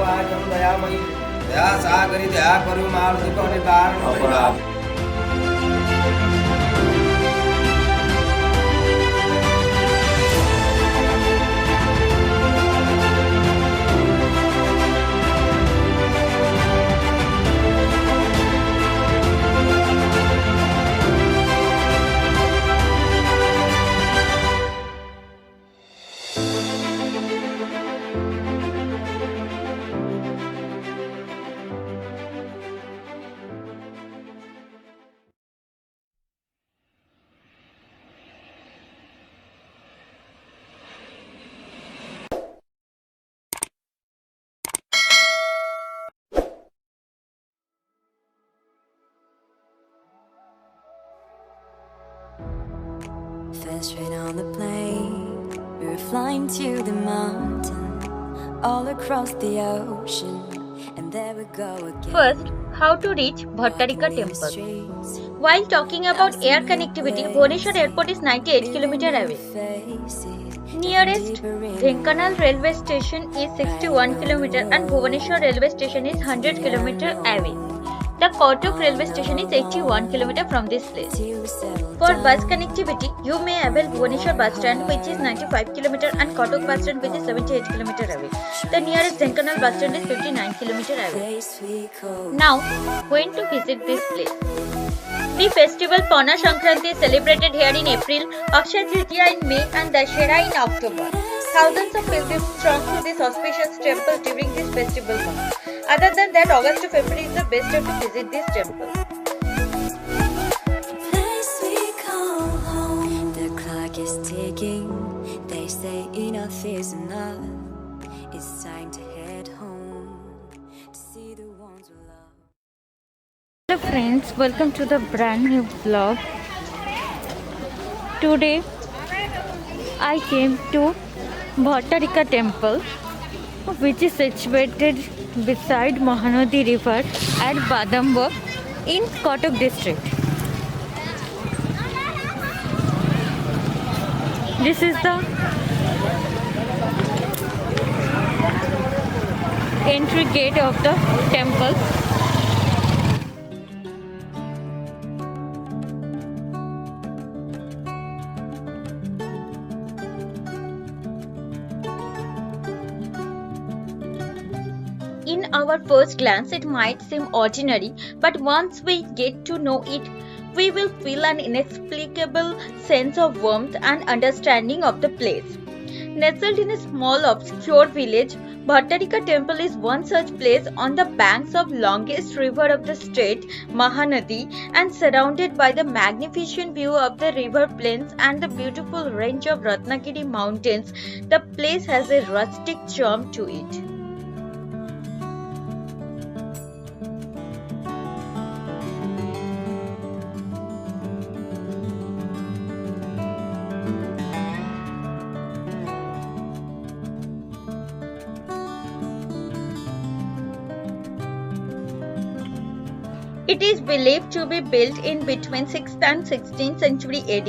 करुणाकरु दयामयी दया सागरी दया करू मार दुख निवारण Fell straight on the plane. We were flying to the mountain, all across the ocean, and there we go again. First, how to reach Bhattarika Temple. While talking about air connectivity, Bhubaneswar Airport is 98 km away. Nearest Dhenkanal railway station is 61 km and Bhubaneswar railway station is 100 km away. The Kotak railway station is 81 km from this place. For bus connectivity, you may avail Bhubaneswar bus stand which is 95 km and Kotak bus stand which is 78 km away. The nearest Dhenkanal bus stand is 59 km away. Now, when to visit this place? The festival Pauna Sankranti is celebrated here in April, Akshaya Tritiya in May and Dashera in October. Thousands of pilgrims throng to this auspicious temple during this festival month. Other than that, August to February is the best time to visit this temple. The clock is ticking. They say enough is enough. It's time to head home to see the ones we love. Hello friends, welcome to the brand new vlog. Today I came to Bhattarika temple which is situated beside Mahanadi river at Badamba in Kotak district. This is the entry gate of the temple. In our first glance, it might seem ordinary, but once we get to know it, we will feel an inexplicable sense of warmth and understanding of the place. Nestled in a small obscure village, Bhattarika temple is one such place on the banks of longest river of the state, Mahanadi, and surrounded by the magnificent view of the river plains and the beautiful range of Ratnagiri mountains. The place has a rustic charm to it. It is believed to be built in between 6th and 16th century AD.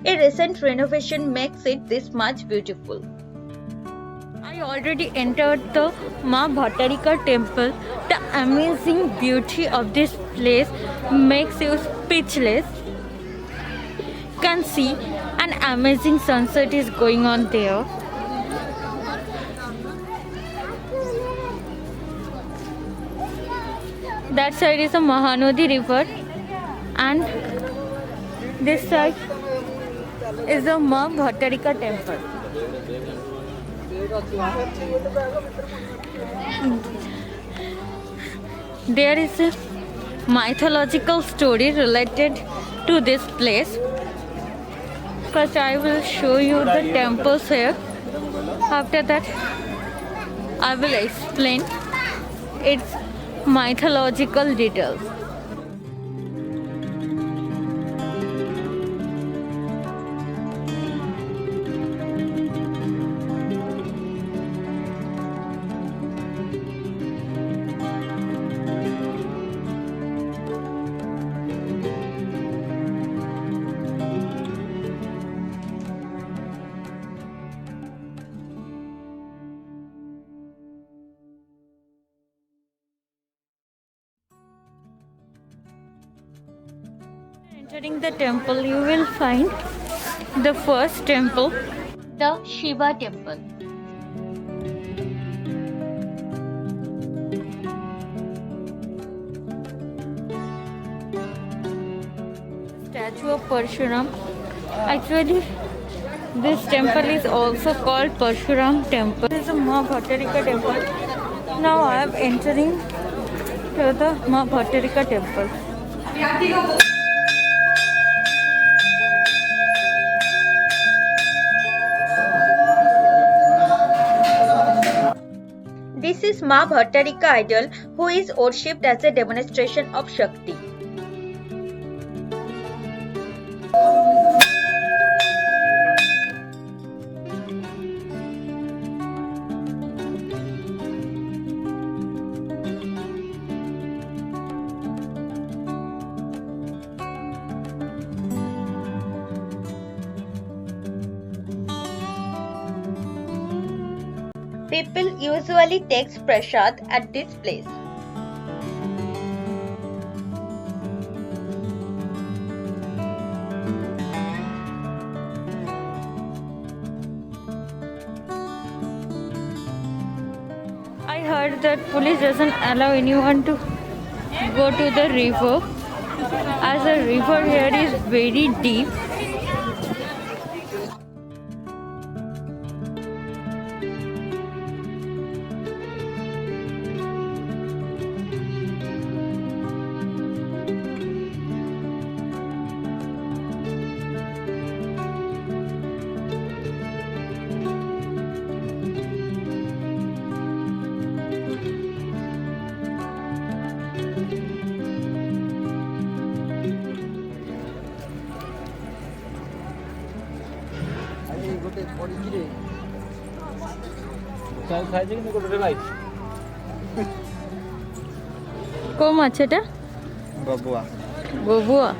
A recent renovation makes it this much beautiful. I already entered the Ma Bhattarika temple. The amazing beauty of this place makes you speechless. You can see an amazing sunset is going on there. That side is the Mahanadi river and this side is the Ma Bhattarika temple. There is a mythological story related to this place. First I will show you the temples here. After that I will explain its mythological details. Entering the temple, you will find the first temple, the Shiva temple. Statue of Parshuram. Actually, this temple is also called Parshuram temple. This is a Mahabhartarika temple. Now I am entering to the Mahabhartarika temple. This is Ma Bhattarika idol, who is worshipped as a demonstration of Shakti. People usually take prasad at this place. I heard that police doesn't allow anyone to go to the river, as the river here is very deep. কোন মাছ এটা? बबुआ ববুয়া।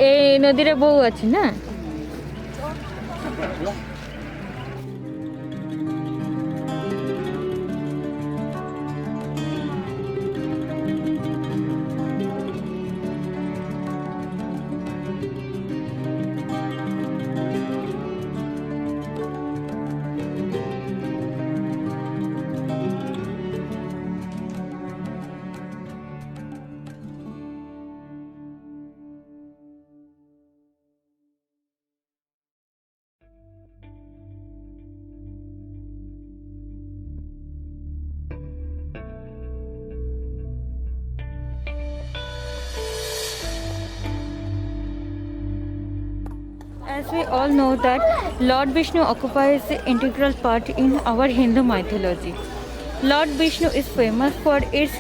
এই নদীরে বউ আছে না? As we all know that Lord Vishnu occupies an integral part in our Hindu mythology. Lord Vishnu is famous for its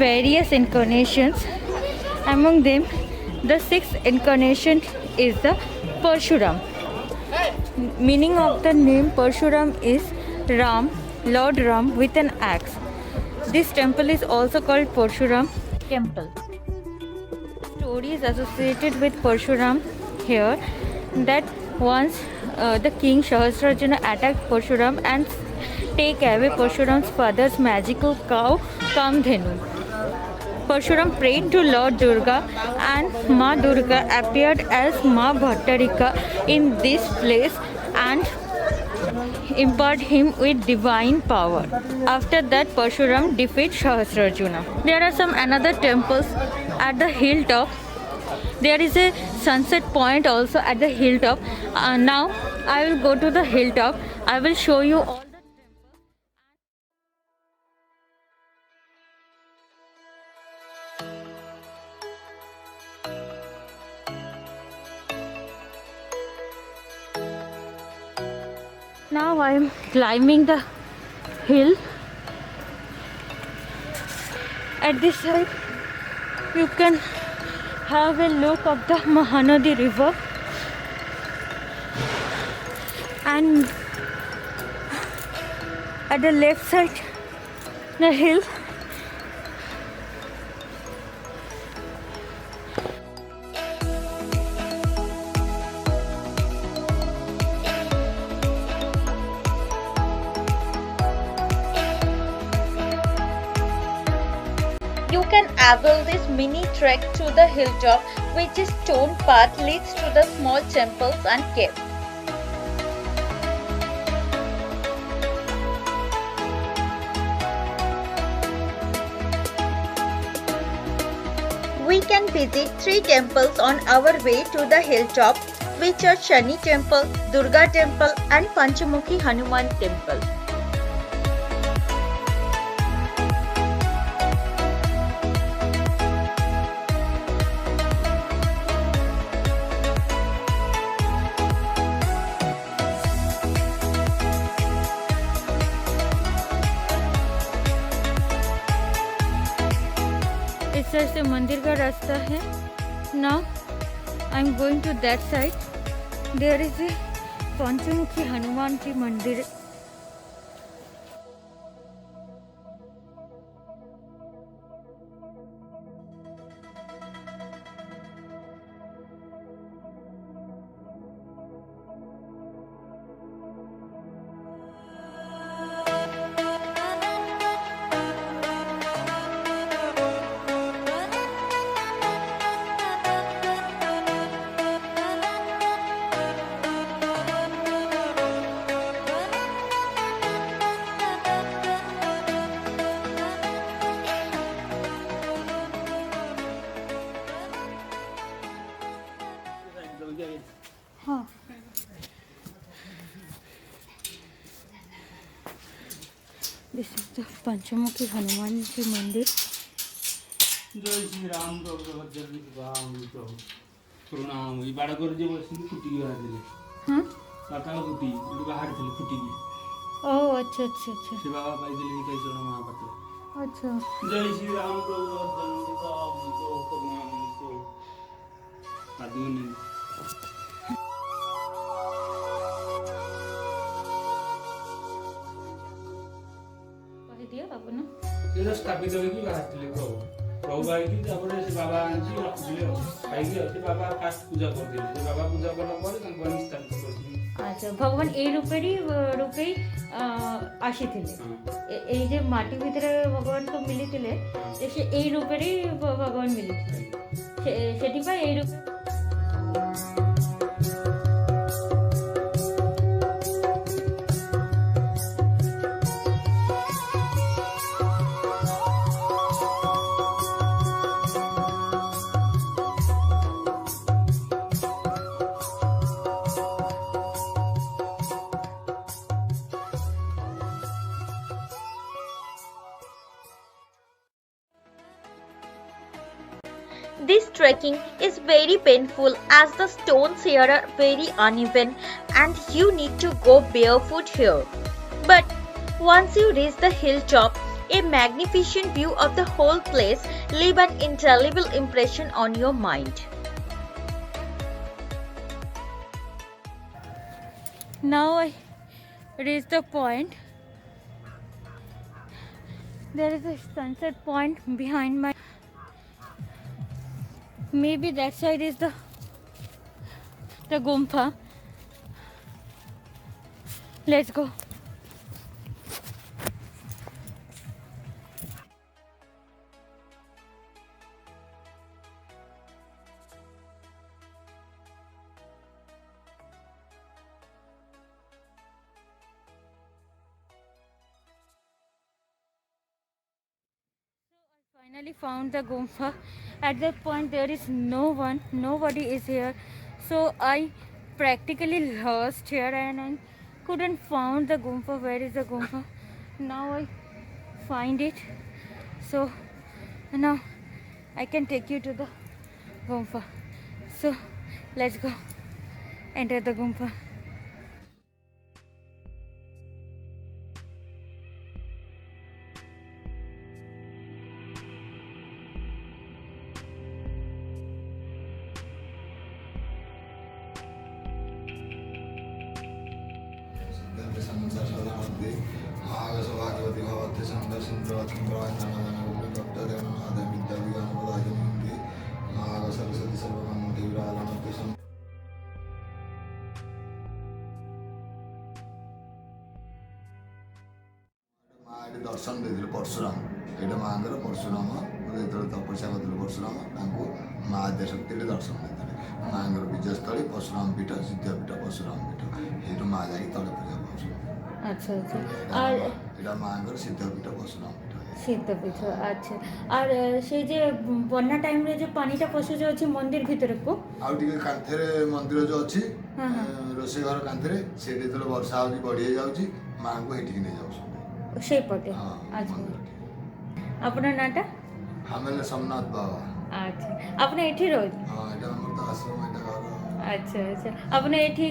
various incarnations. Among them, the sixth incarnation is the Parshuram. Meaning of the name Parshuram is Ram, Lord Ram with an axe. This temple is also called Parshuram temple. Stories associated with Parshuram here, that once the king Sahasrarjuna attacked Parshuram and take away Parshuram's father's magical cow Kamdhenu. Parshuram prayed to Lord Durga, and Ma Durga appeared as Ma Bhattarika in this place and imparted him with divine power. After that, Parshuram defeated Sahasrarjuna. There are some another temples at the hilltop. There is a sunset point also at the hilltop. Now I will go to the hilltop. I will show you all the temples. Now I am climbing the hill. At this side you can have a look of the Mahanadi river, and at the left side the hill. avail this mini trek to the hilltop, which is stone path leads to the small temples and caves. We can visit 3 temples on our way to the hilltop, which are Shani Temple, Durga Temple and Panchamukhi Hanuman Temple. इस side से मंदिर का रास्ता है. Now I am going to that side. There is a पंचमुखी हनुमान की मंदिर. हाँ. This is the पंचमुखी हनुमान जी मंदिर. जय श्री राम प्रणाम बाड़ कर फुटी हाँ. सकाल फुटी बाहर फुटी ओह अच्छा अच्छा अच्छा से बाबा पाई कई जन महापात्र. अच्छा. जय श्री राम प्रभु कह दिया अपन ये स्थापित होगी बाहर प्रभु प्रभु आई से बाबा आंची रखिले आई से बाबा फास्ट पूजा कर दिले से बाबा पूजा करला पर संपन्न स्थापित कर. अच्छा भगवान ए रूपे आसीथिले ए जे माटी भितर भगवान को मिलिथिले से ए रूपे भगवान मिलिथिले सेठी पा ए रूपे. This trekking is very painful as the stones here are very uneven and you need to go barefoot here. But once you reach the hilltop, a magnificent view of the whole place leave an indelible impression on your mind. Now I reach the point. There is a sunset point behind my. Maybe that side is the Gumpha. Let's go. Finally found the Gumpha. At that point there is nobody is here, so I practically lost here and I couldn't find the Gumpha. Where is the Gumpha? Now I find it, so now I can take you to the Gumpha. So let's go enter the Gumpha. दर्शन दे परशुराम ये माँ परशुराम ଯେତେବେଳେ ତପସ୍ୟା କରିଥିଲେ ପରଶୁରାମ ତାଙ୍କୁ ମା ଆଦ୍ୟଶକ୍ତି ଦର୍ଶନ ଦେଇଥିଲେ। ମାଆଙ୍କର ବିଜୟସ୍ଥଳୀ ପରଶୁରାମ ପୀଠ, ସିଦ୍ଧପୀଠ, ପରଶୁରାମ ପୀଠ, ସେଇଠୁ ମା ଯାଇକି ତଳେ ପୂଜା ପାଉଛନ୍ତି। আচ্ছা আচ্ছা আর এটা মাଙ୍କର সিদ্ধপীঠ পরশুরাম পীঠ। সিদ্ধপীঠ আচ্ছা আর সেই যে বন্যা টাইমରେ যে পানিটা ପଶି ଯାଉଛି ମନ୍ଦିର ଭିତରକୁ ଆଉ ଟିକେ କାନ୍ଥରେ ମନ୍ଦିର ଯୋଉ ଅଛି ରୋଷେଇ ଘର କାନ୍ଥରେ ସେଇଠି ଯେତେବେଳେ ବର୍ଷା ହଉଛି ବଢି ହେଇଯାଉଛି ମାଙ୍କୁ ଏଇଠିକି ନେଇ ଯାଉଛନ୍ତି। ସେଇପଟେ ହଁ ଆଚ୍ଛା ମନ୍ଦିରଠି। ଆପଣଙ୍କ ନାଁଟା ଆମେ ହେଲେ ସୋମନାଥ ବାବା। ଆଚ୍ଛା ଆପଣ ଏଠି ରହୁଛନ୍ତି ହଁ ଏଇଟା ଆମର ତ ଆଶ୍ରମ, ଏଇଟା ଘର। ଆଚ୍ଛା ଆଚ୍ଛା ଆପଣ ଏଠି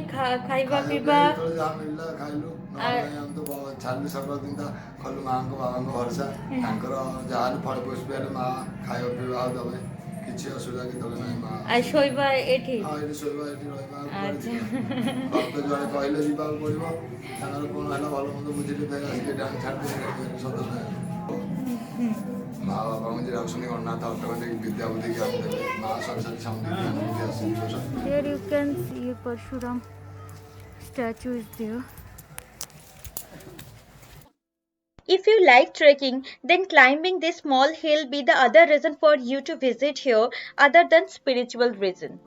ଖାଇବା ପିଇବା ଯେତେବେଳେ ଯାହା ମିଳିଲା ଖାଇଲୁ, ନହେଲେ ଆମେ ତ ଛାଡିଲୁ ସକାଳ ଦିନଟା କଲୁ ମାଙ୍କ ବାବାଙ୍କ ଭରସା। ତାଙ୍କର ଯାହାହେଲେ ଫଳ ପୁଷ୍ପ ହେଲେ ମା ଖାଇବା ପିଇବା ଆଉ ଦେବେ, କିଛି ଅସୁବିଧା କେତେବେଳେ ନାହିଁ। ମା আর শৈবা এଠି ହଁ ଏଠି ଶୋଇବା, ଏଠି ରହିବା, ଆଉ କୁଆଡେ ଆଚ୍ଛା ଯିବା? ଭକ୍ତ ଜଣେ କହିଲେ ଯିବାକୁ ପଡ଼ିବ, ତାଙ୍କର କ'ଣ ହେଲା ଭଲ ମନ୍ଦ ବୁଝିଲେ ଫେର ଆସିକି ଏଠି ଆମେ ଛାଡ଼ିଦେବେ ସତ ନାହିଁ। ମା ବାବାଙ୍କୁ ଯିଏ ଅଛନ୍ତି ଗଣନାଥ ଅଟୋମେଟିକ୍ ବିଦ୍ୟା ବୁଦ୍ଧି ଜ୍ଞାନ ଦେବେ। ମା ସରସ୍ୱତୀ ସମୃଦ୍ଧି ଜ୍ଞାନ ବୁଦ୍ଧି ଆସିଯିବ। Here you can see a Parshuram statue is there. If you like trekking, then climbing this small hill be the other reason for you to visit here other than spiritual reason.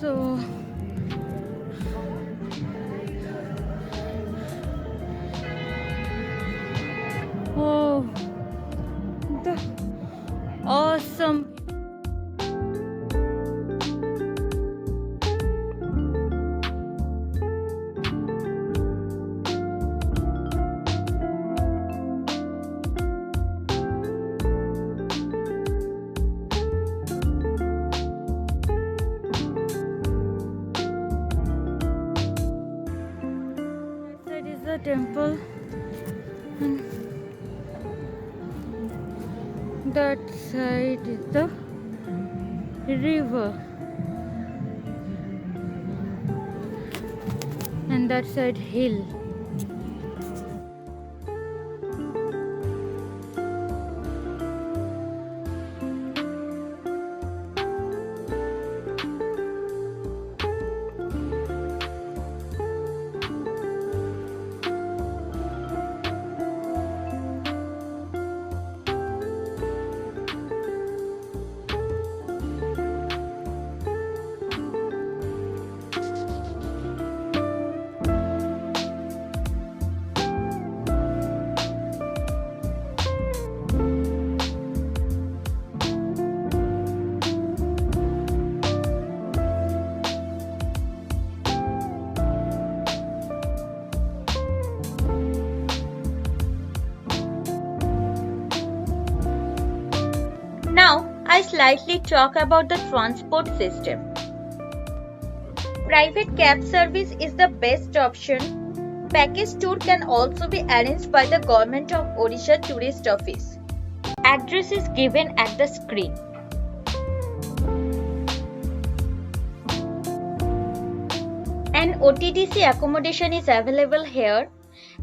So oh the awesome that is the temple and that side is the river and that side hill. Now, I slightly talk about the transport system. Private cab service is the best option. Package tour can also be arranged by the Government of Odisha Tourist Office. Address is given at the screen. An OTDC accommodation is available here.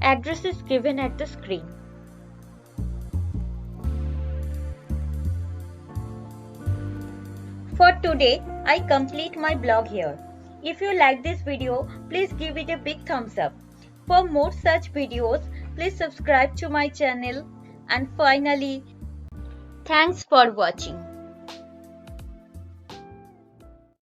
Address is given at the screen. For today, I complete my blog here. If you like this video, please give it a big thumbs up. For more such videos, please subscribe to my channel. And finally, thanks for watching.